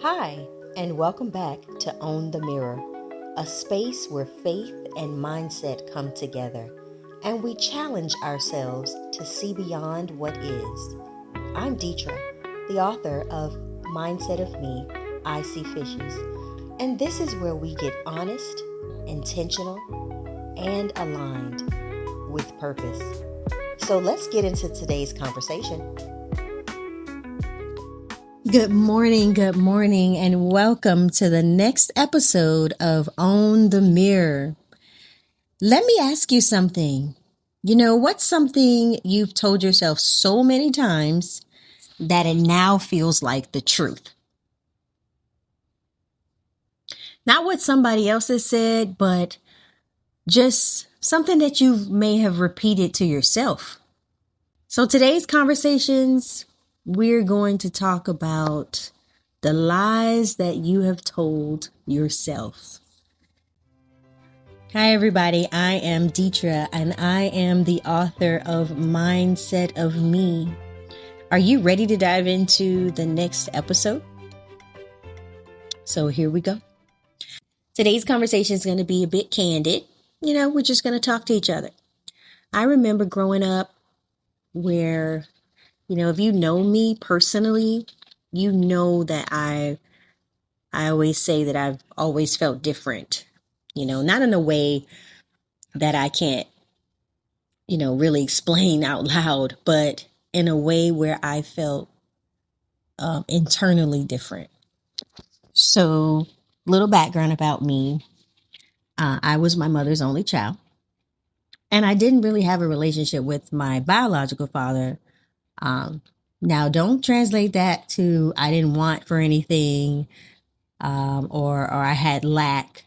Hi, and welcome back to Own the Mirror, a space where faith and mindset come together, and we challenge ourselves to see beyond what is. I'm Detra, the author of Mindset of Me, I See Fishes, and this is where we get honest, intentional, and aligned with purpose. So let's get into today's conversation. Good morning, and welcome to the next episode of Own the Mirror. Let me ask you something. What's something you've told yourself so many times that it now feels like the truth? Not what somebody else has said, but just something that you may have repeated to yourself. So today's conversations, we're going to talk about the lies that you have told yourself. Hi, everybody. I am Detra, and I am the author of Mindset of Me. Are you ready to dive into the next episode? So here we go. Today's conversation is going to be a bit candid. We're just going to talk to each other. I remember growing up where, if you know me personally, you know that I always say that I've always felt different, not in a way that I can't, really explain out loud, but in a way where I felt internally different. So, little background about me. I was my mother's only child, and I didn't really have a relationship with my biological father. Now, don't translate that to I didn't want for anything, or I had lack.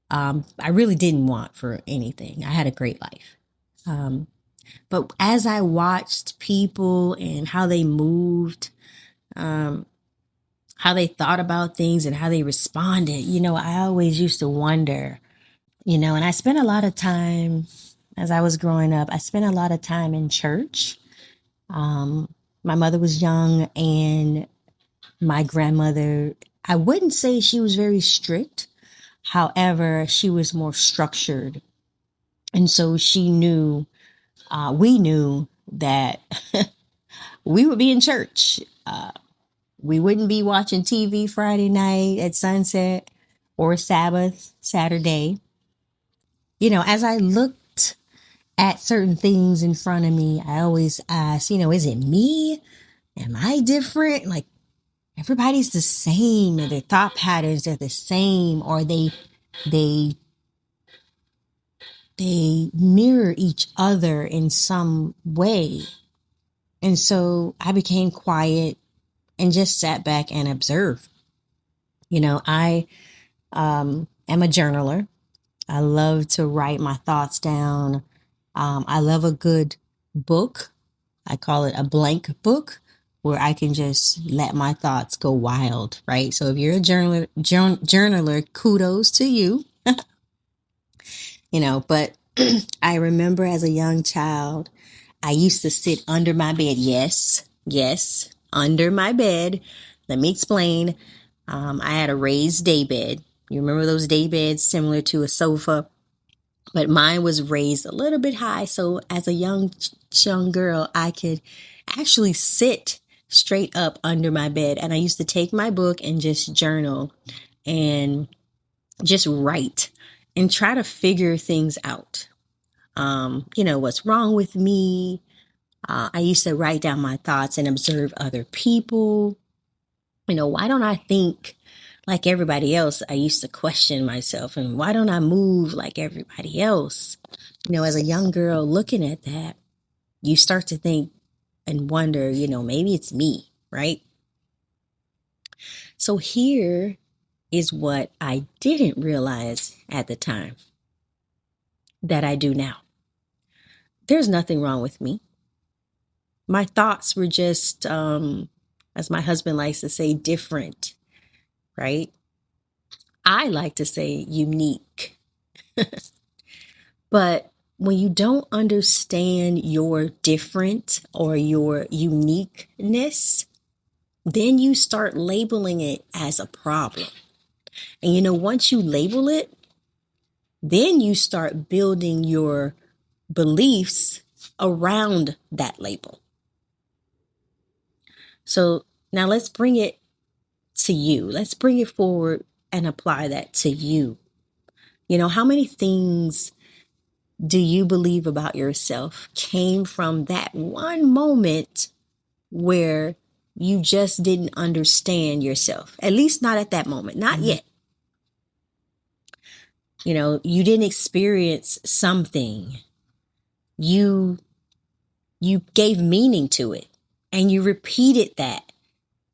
I really didn't want for anything. I had a great life. But as I watched people and how they moved, how they thought about things and how they responded, I always used to wonder, and I spent a lot of time as I was growing up, I spent a lot of time in church. My mother was young, and my grandmother, I wouldn't say she was very strict. However, she was more structured. And so she knew, we knew that we would be in church. We wouldn't be watching TV Friday night at sunset or Sabbath, Saturday. As I looked at certain things in front of me, I always asked, is it me? Am I different? Like, everybody's the same, or their thought patterns are the same, or they mirror each other in some way. And so I became quiet and just sat back and observed. I am a journaler. I love to write my thoughts down. I love a good book. I call it a blank book, where I can just let my thoughts go wild, right? So if you're a journaler, kudos to you. But I remember as a young child, I used to sit under my bed. Yes, under my bed. Let me explain. I had a raised day bed. You remember those day beds similar to a sofa? But mine was raised a little bit high. So as a young girl, I could actually sit straight up under my bed. And I used to take my book and just journal and just write and try to figure things out. What's wrong with me? I used to write down my thoughts and observe other people. Why don't I think like everybody else? I used to question myself, and why don't I move like everybody else? As a young girl looking at that, you start to think and wonder, maybe it's me, right? So here is what I didn't realize at the time that I do now. There's nothing wrong with me. My thoughts were just, as my husband likes to say, different, right? I like to say unique. But when you don't understand your different or your uniqueness, then you start labeling it as a problem. And once you label it, then you start building your beliefs around that label. So now let's bring it to you. Let's bring it forward and apply that to you. How many things do you believe about yourself came from that one moment where you just didn't understand yourself? At least not at that moment, not yet. You didn't experience something. You gave meaning to it, and you repeated that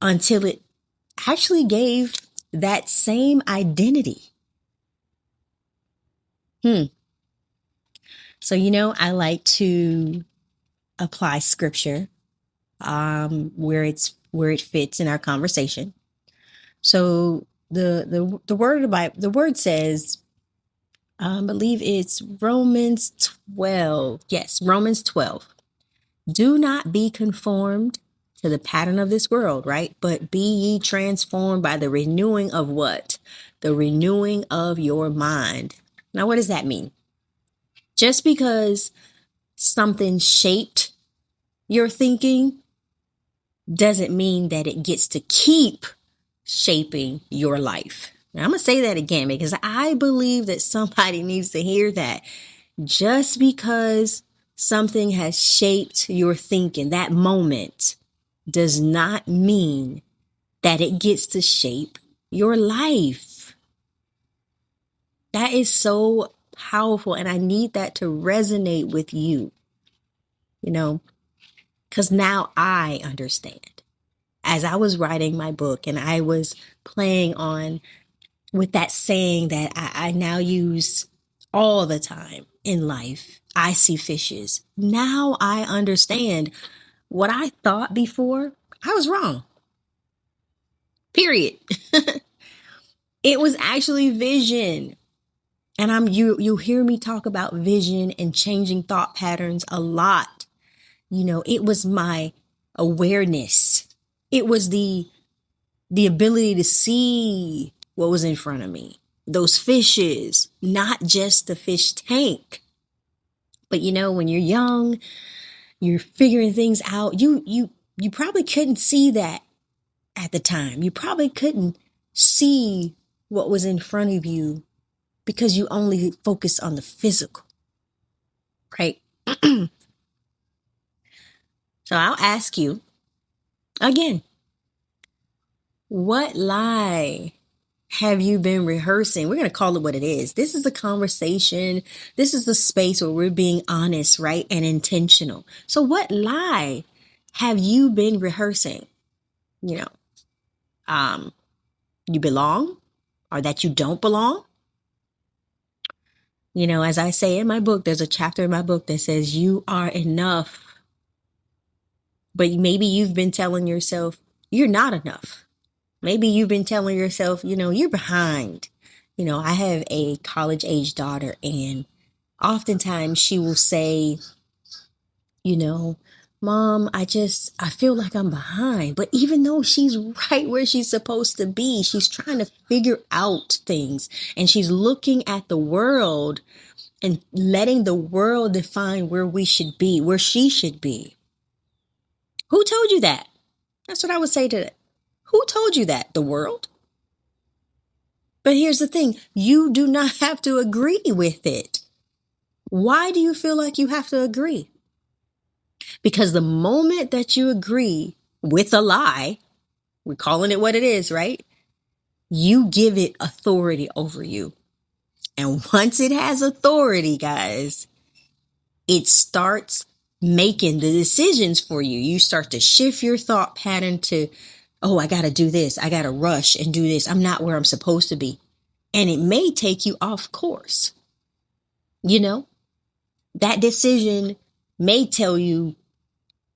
until it actually gave that same identity. So, I like to apply scripture where it fits in our conversation. So the word says, I believe it's Romans 12. Yes, Romans 12. Do not be conformed to the pattern of this world, right? But be ye transformed by the renewing of what? The renewing of your mind. Now, what does that mean? Just because something shaped your thinking doesn't mean that it gets to keep shaping your life. Now, I'm going to say that again because I believe that somebody needs to hear that. Just because something has shaped your thinking, that moment, does not mean that it gets to shape your life. That is so powerful, and I need that to resonate with you, because now I understand. As I was writing my book and I was playing on with that saying that I now use all the time in life, I see fishes. Now I understand what I thought before. I was wrong. Period. It was actually vision. And you hear me talk about vision and changing thought patterns a lot. It was my awareness. It was the ability to see what was in front of me. Those fishes, not just the fish tank. But when you're young, you're figuring things out. You probably couldn't see that at the time. You probably couldn't see what was in front of you because you only focus on the physical, right? So I'll ask you again, what lie have you been rehearsing? We're going to call it what it is. This is a conversation. This is the space where we're being honest, right? And intentional. So what lie have you been rehearsing? You belong, or that you don't belong. As I say in my book, there's a chapter in my book that says you are enough. But maybe you've been telling yourself you're not enough. Maybe you've been telling yourself, you're behind. I have a college age daughter, and oftentimes she will say, Mom, I feel like I'm behind. But even though she's right where she's supposed to be, she's trying to figure out things, and she's looking at the world and letting the world define where we should be, where she should be. Who told you that? That's what I would say to that. Who told you that? The world? But here's the thing. You do not have to agree with it. Why do you feel like you have to agree? Because the moment that you agree with a lie, we're calling it what it is, right? You give it authority over you. And once it has authority, guys, it starts making the decisions for you. You start to shift your thought pattern to, oh, I got to do this. I got to rush and do this. I'm not where I'm supposed to be. And it may take you off course. That decision may tell you,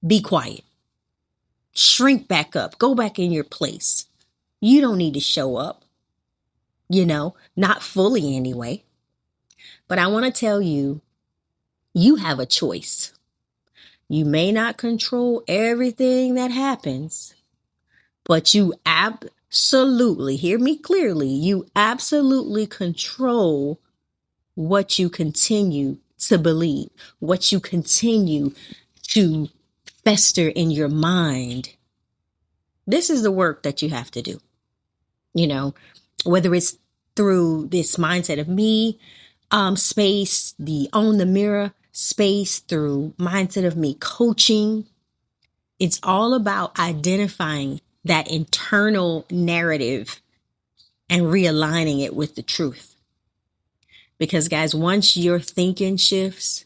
be quiet, shrink back up, go back in your place. You don't need to show up, not fully anyway. But I want to tell you, you have a choice. You may not control everything that happens, But you absolutely, hear me clearly, you absolutely control what you continue to believe, what you continue to fester in your mind. This is the work that you have to do. You know, whether it's through this mindset of me space, the own the mirror space, through mindset of me coaching. It's all about identifying that internal narrative and realigning it with the truth. Because guys, once your thinking shifts,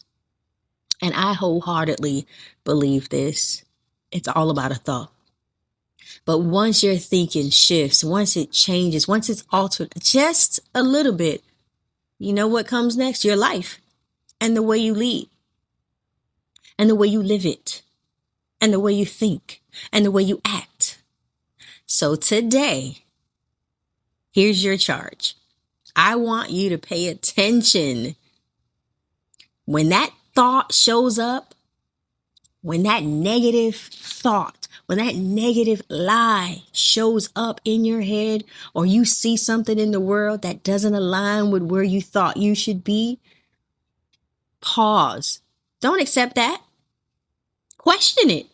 and I wholeheartedly believe this, it's all about a thought. But once your thinking shifts, once it changes, once it's altered just a little bit, you know what comes next? Your life and the way you lead and the way you live it and the way you think and the way you act. So today, here's your charge. I want you to pay attention. When that thought shows up, when that negative thought, when that negative lie shows up in your head, or you see something in the world that doesn't align with where you thought you should be, pause. Don't accept that. Question it.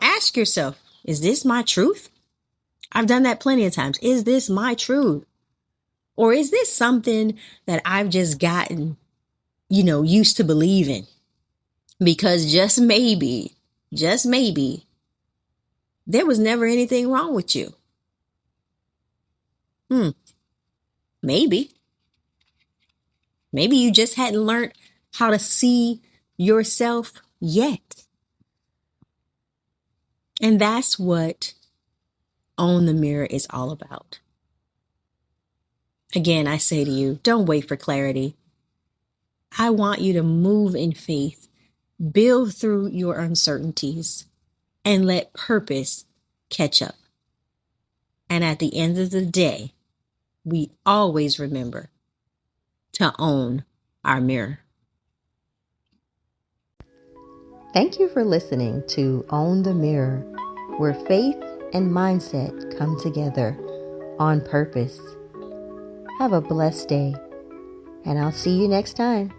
Ask yourself, is this my truth? I've done that plenty of times. Is this my truth? Or is this something that I've just gotten, used to believing? Because just maybe, there was never anything wrong with you. Maybe. Maybe you just hadn't learned how to see yourself yet. And that's what Own the Mirror is all about. Again, I say to you, don't wait for clarity. I want you to move in faith, build through your uncertainties, and let purpose catch up. And at the end of the day, we always remember to own our mirror. Thank you for listening to Own the Mirror, where faith and mindset come together on purpose. Have a blessed day, and I'll see you next time.